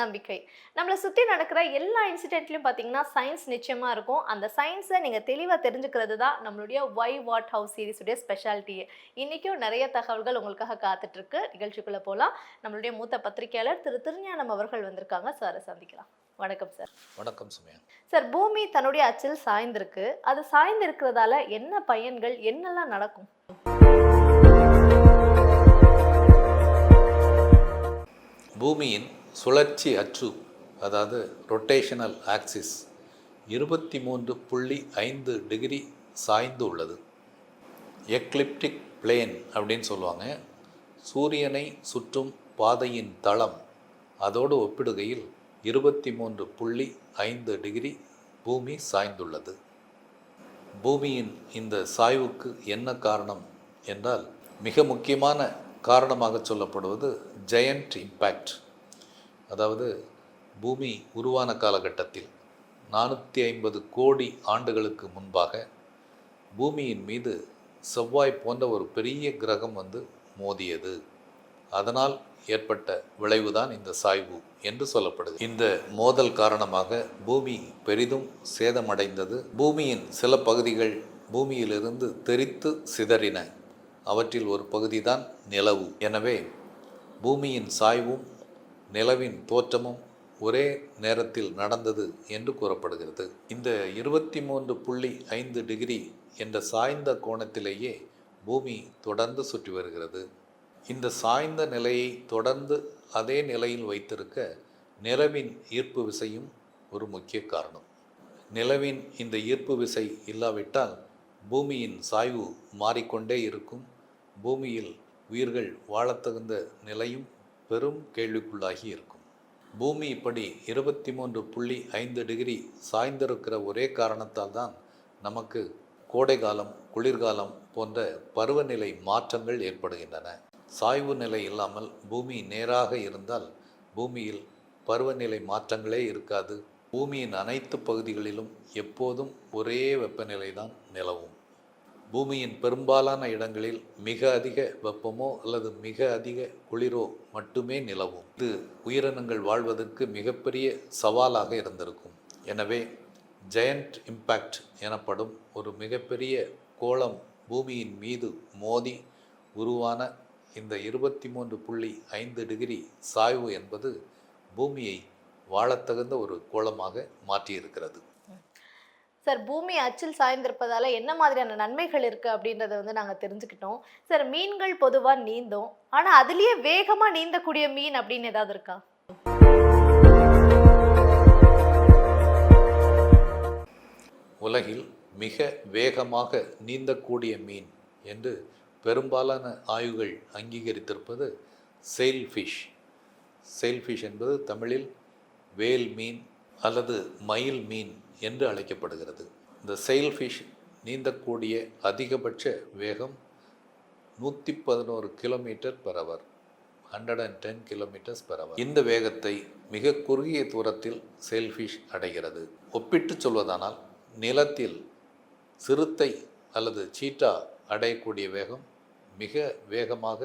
தன்னம்பிக்கை. நம்மள சுத்தி நடக்கிற எல்லா இன்சிடென்ட்லயும் பார்த்தீங்கன்னா, சயின்ஸ் நிச்சயமா இருக்கும். அந்த சயின்ஸ நீங்க தெளிவா தெரிஞ்சுக்கிறது தான் நம்மளுடைய ஒய் வாட் ஹவ் சீரிஸ் உடைய ஸ்பெஷாலிட்டியே. இன்னைக்கும் நெறைய தகவல்கள் உங்களுக்காக காத்துட்டு இருக்கு. நிகழ்ச்சிக்குள்ள போலாம். நம்மளுடைய மூத்த பத்திரிகையாளர் திரு திருஞானம் அவர்கள் வந்திருக்காங்க. சார சந்திக்கலாம். வணக்கம் சார். வணக்கம் சுமையா. சார், பூமி தன்னுடைய அச்சில் சாய்ந்திருக்கு. அது சாய்ந்து இருக்கிறதால என்ன பயன்கள், என்னெல்லாம் நடக்கும்? பூமியின் சுழற்சி அச்சு, அதாவது ரொட்டேஷனல் ஆக்சிஸ் 23.5 டிகிரி சாய்ந்து உள்ளது. எக்லிப்டிக் பிளேன் அப்படின்னு சொல்லுவாங்க. சூரியனை சுற்றும் பாதையின் தளம் அதோடு ஒப்பிடுகையில் 23.5 டிகிரி பூமி சாய்ந்துள்ளது. பூமியின் இந்த சாய்வுக்கு என்ன காரணம் என்றால், மிக முக்கியமான காரணமாக சொல்லப்படுவது ஜெயண்ட் இம்பேக்ட். அதாவது பூமி உருவான காலகட்டத்தில் 450 கோடி ஆண்டுகளுக்கு முன்பாக பூமியின் மீது செவ்வாய் போன்ற ஒரு பெரிய கிரகம் மோதியது. அதனால் ஏற்பட்ட விளைவுதான் இந்த சாய்வு என்று சொல்லப்படுது. இந்த மோதல் காரணமாக பூமி பெரிதும் சேதமடைந்தது. பூமியின் சில பகுதிகள் பூமியிலிருந்து தெறித்து சிதறின. அவற்றில் ஒரு பகுதிதான் நிலவு. எனவே பூமியின் சாய்வும் நிலவின் தோற்றமும் ஒரே நேரத்தில் நடந்தது என்று கூறப்படுகிறது. இந்த 23.5 டிகிரி என்ற சாய்ந்த கோணத்திலேயே பூமி தொடர்ந்து சுற்றி வருகிறது. இந்த சாய்ந்த நிலையை தொடர்ந்து அதே நிலையில் வைத்திருக்க நிலவின் ஈர்ப்பு விசையும் ஒரு முக்கிய காரணம். நிலவின் இந்த ஈர்ப்பு விசை இல்லாவிட்டால் பூமியின் சாய்வு மாறிக்கொண்டே இருக்கும். பூமியில் உயிர்கள் வாழத்தகுந்த நிலையும் பெரும் கேள்விக்குள்ளாகி இருக்கும். பூமி இப்படி 23.5 டிகிரி சாய்ந்திருக்கிற ஒரே காரணத்தால் தான் நமக்கு கோடை காலம், குளிர்காலம் போன்ற பருவநிலை மாற்றங்கள் ஏற்படுகின்றன. சாய்வு நிலை இல்லாமல் பூமி நேராக இருந்தால் பூமியில் பருவநிலை மாற்றங்களே இருக்காது. பூமியின் அனைத்து பகுதிகளிலும் எப்போதும் ஒரே வெப்பநிலை தான் நிலவும். பூமியின் பெரும்பாலான இடங்களில் மிக அதிக வெப்பமோ அல்லது மிக அதிக குளிரோ மட்டுமே நிலவும். இது உயிரினங்கள் வாழ்வதற்கு மிகப்பெரிய சவாலாக இருந்திருக்கும். எனவே ஜெயண்ட் இம்பேக்ட் எனப்படும் ஒரு மிகப்பெரிய கோளம் பூமியின் மீது மோதி உருவான இந்த 23.5 டிகிரி சாய்வு என்பது பூமியை வாழத்தகுந்த ஒரு கோளமாக மாற்றியிருக்கிறது. சார், பூமி அச்சில் சாய்ந்திருப்பதால என்ன மாதிரியான நன்மைகள் இருக்கு அப்படின்றத நாங்க தெரிஞ்சுக்கிட்டோம். சார், மீன்கள் பொதுவா நீந்தும். ஆனா அதுலயே வேகமா நீந்தக்கூடிய மீன் அப்படின்னு ஏதாவது இருக்கா? உலகில் மிக வேகமாக நீந்தக்கூடிய மீன் என்று பெரும்பாலான ஆய்வுகள் அங்கீகரித்திருப்பது செயில்ஃபிஷ். செயில்ஃபிஷ் என்பது தமிழில் வேல் மீன் அல்லது மயில் மீன் என்று அழைக்கப்படுகிறது. இந்த செயில்ஃபிஷ் நீந்தக்கூடிய அதிகபட்ச வேகம் 111 kilometre per hour, 110 kilometres per hour. இந்த வேகத்தை மிக குறுகிய தூரத்தில் செயில்ஃபிஷ் அடைகிறது. ஒப்பிட்டு சொல்வதானால், நிலத்தில் சிறுத்தை அல்லது சீட்டா அடையக்கூடிய வேகம் மிக வேகமாக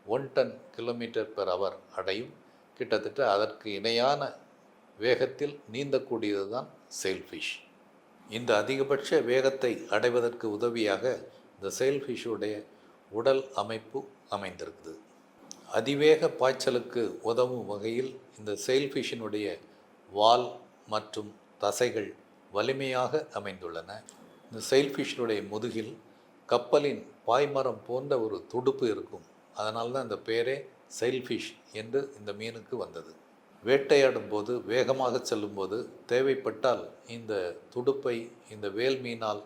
110 கிலோமீட்டர் பெர் ஹவர் அடையும். கிட்டத்தட்ட அதற்கு இணையான வேகத்தில் நீந்தக்கூடியது தான் செயில்ஃபிஷ். இந்த அதிகபட்ச வேகத்தை அடைவதற்கு உதவியாக இந்த செயில்ஃபிஷ்ஷுடைய உடல் அமைப்பு அமைந்திருக்குது. அதிவேக பாய்ச்சலுக்கு உதவும் வகையில் இந்த செயில்ஃபிஷ்ஷினுடைய வால் மற்றும் தசைகள் வலிமையாக அமைந்துள்ளன. இந்த செயில்ஃபிஷ்ஷினுடைய முதுகில் கப்பலின் பாய்மரம் போன்ற ஒரு துடுப்பு இருக்கும். அதனால தான் இந்த பேரே செயில்ஃபிஷ் என்று இந்த மீனுக்கு வந்தது. வேட்டையாடும் போது, வேகமாக செல்லும்போது தேவைப்பட்டால் இந்த துடுப்பை இந்த வேல் மீனால்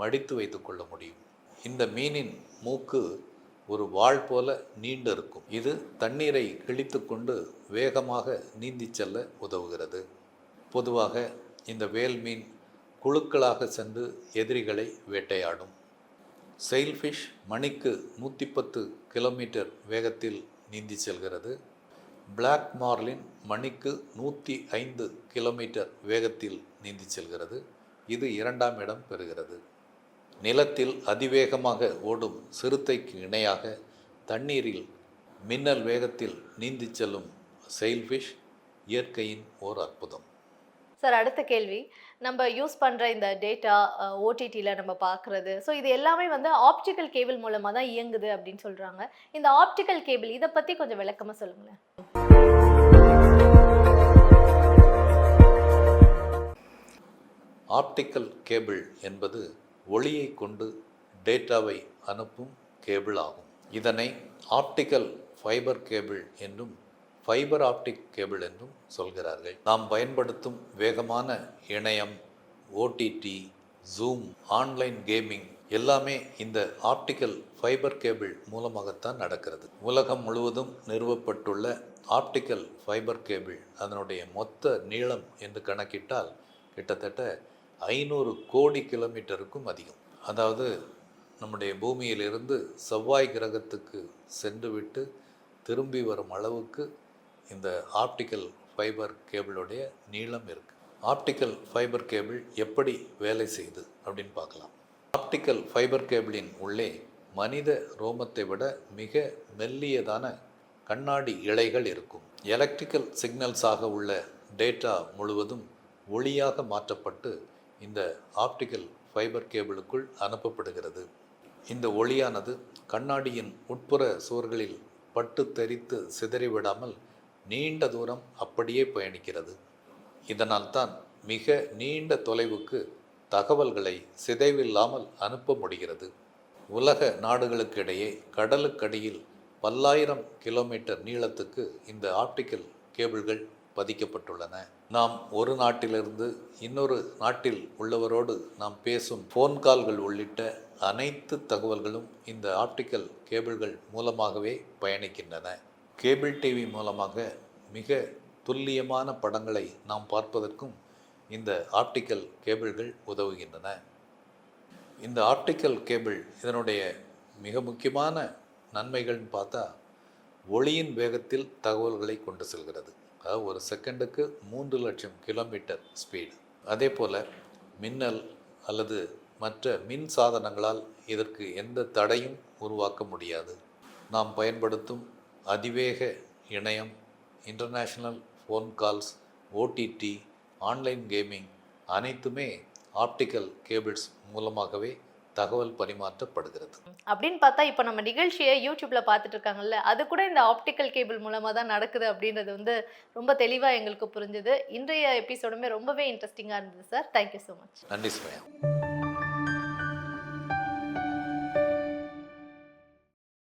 மடித்து வைத்து கொள்ள முடியும். இந்த மீனின் மூக்கு ஒரு வாள் போல நீண்டு இருக்கும். இது தண்ணீரை கிழித்து கொண்டு வேகமாக நீந்தி செல்ல உதவுகிறது. பொதுவாக இந்த வேல் மீன் குழுக்களாக சென்று எதிரிகளை வேட்டையாடும். செயில்ஃபிஷ் மணிக்கு 110 கிலோமீட்டர் வேகத்தில் நீந்தி செல்கிறது. பிளாக் மார்லின் மணிக்கு 105 கிலோமீட்டர் வேகத்தில் நீந்தி செல்கிறது. இது 2ஆம் இடம் பெறுகிறது. நிலத்தில் அதிவேகமாக ஓடும் சிறுத்தைக்கு இணையாக தண்ணீரில் மின்னல் வேகத்தில் நீந்தி செல்லும் செயில்ஃபிஷ் இயற்கையின் ஓர் அற்புதம். சார், அடுத்த கேள்வி. நம்ம யூஸ் பண்ற இந்த டேட்டா ஓடிடில நம்ம பார்க்குறது. ஸோ இது எல்லாமே வந்து ஆப்டிகல் கேபிள் மூலமா தான் இயங்குது அப்படின்னு சொல்றாங்க. இந்த ஆப்டிகல் கேபிள் இத பத்தி கொஞ்சம் விளக்கமா சொல்லுங்களேன். ஆப்டிக்கல் கேபிள் என்பது ஒளியை கொண்டு டேட்டாவை அனுப்பும் கேபிள் ஆகும். இதனை ஆப்டிக்கல் ஃபைபர் கேபிள் என்றும் ஃபைபர் ஆப்டிக் கேபிள் என்றும் சொல்கிறார்கள். நாம் பயன்படுத்தும் வேகமான இணையம், ஓடிடி, ஜூம், ஆன்லைன் கேமிங் எல்லாமே இந்த ஆப்டிக்கல் ஃபைபர் கேபிள் மூலமாகத்தான் நடக்கிறது. உலகம் முழுவதும் நிறுவப்பட்டுள்ள ஆப்டிக்கல் ஃபைபர் கேபிள் அதனுடைய மொத்த நீளம் என்று கணக்கிட்டால் கிட்டத்தட்ட 500 கோடி கிலோமீட்டருக்கும் அதிகம். அதாவது நம்முடைய பூமியிலிருந்து செவ்வாய் கிரகத்துக்கு சென்றுவிட்டு திரும்பி வரும் அளவுக்கு இந்த ஆப்டிக்கல் ஃபைபர் கேபிளுடைய நீளம் இருக்குது. ஆப்டிக்கல் ஃபைபர் கேபிள் எப்படி வேலை செய்யுது அப்படின்னு பார்க்கலாம். ஆப்டிக்கல் ஃபைபர் கேபிளின் உள்ளே மனித ரோமத்தை விட மிக மெல்லியதான கண்ணாடி இழைகள் இருக்கும். எலக்ட்ரிக்கல் சிக்னல்ஸாக உள்ள டேட்டா முழுவதும் ஒளியாக மாற்றப்பட்டு இந்த ஆப்டிக்கல் ஃபைபர் கேபிளுக்குள் அனுப்பப்படுகிறது. இந்த ஒளியானது கண்ணாடியின் உட்புற சுவர்களில் பட்டு தெரித்து சிதறிவிடாமல் நீண்ட தூரம் அப்படியே பயணிக்கிறது. இதனால்தான் மிக நீண்ட தொலைவுக்கு தகவல்களை சிதைவில்லாமல் அனுப்ப முடிகிறது. உலக நாடுகளுக்கிடையே கடலுக்கடியில் பல்லாயிரம் கிலோமீட்டர் நீளத்துக்கு இந்த ஆப்டிக்கல் கேபிள்கள் பதிக்கப்பட்டுள்ளன. நாம் ஒரு நாட்டிலிருந்து இன்னொரு நாட்டில் உள்ளவரோடு நாம் பேசும் ஃபோன் கால்கள் உள்ளிட்ட அனைத்து தகவல்களும் இந்த ஆப்டிக்கல் கேபிள்கள் மூலமாகவே பயணிக்கின்றன. கேபிள் டிவி மூலமாக மிக துல்லியமான படங்களை நாம் பார்ப்பதற்கும் இந்த ஆப்டிக்கல் கேபிள்கள் உதவுகின்றன. இந்த ஆப்டிக்கல் கேபிள் இதனுடைய மிக முக்கியமான நன்மைகள்னு பார்த்தா ஒளியின் வேகத்தில் தகவல்களை கொண்டு செல்கிறது. அதாவது ஒரு செகண்டுக்கு 3 லட்சம் கிலோமீட்டர் ஸ்பீடு. அதே போல் மின்னல் அல்லது மற்ற மின் சாதனங்களால் இதற்கு எந்த தடையும் உருவாக்க முடியாது. நாம் பயன்படுத்தும் அதிவேக இணையம், international phone calls, OTT, online gaming அனைத்துமே ஆப்டிக்கல் கேபிள்ஸ் மூலமாகவே தகவல் பரிமாற்றப்படுகிறது. அப்படின்னு பார்த்தா இப்போ நம்ம நிகழ்ச்சியை யூடியூப்ல பார்த்துட்டு இருக்காங்கல்ல, அது கூட இந்த ஆப்டிக்கல் கேபிள் மூலமா தான் நடக்குது அப்படின்றது வந்து ரொம்ப தெளிவாக எங்களுக்கு புரிஞ்சுது. இன்றைய எபிசோடுமே ரொம்பவே இன்ட்ரெஸ்டிங்காக இருந்தது சார். Thank you so much. நன்றி சுமையா.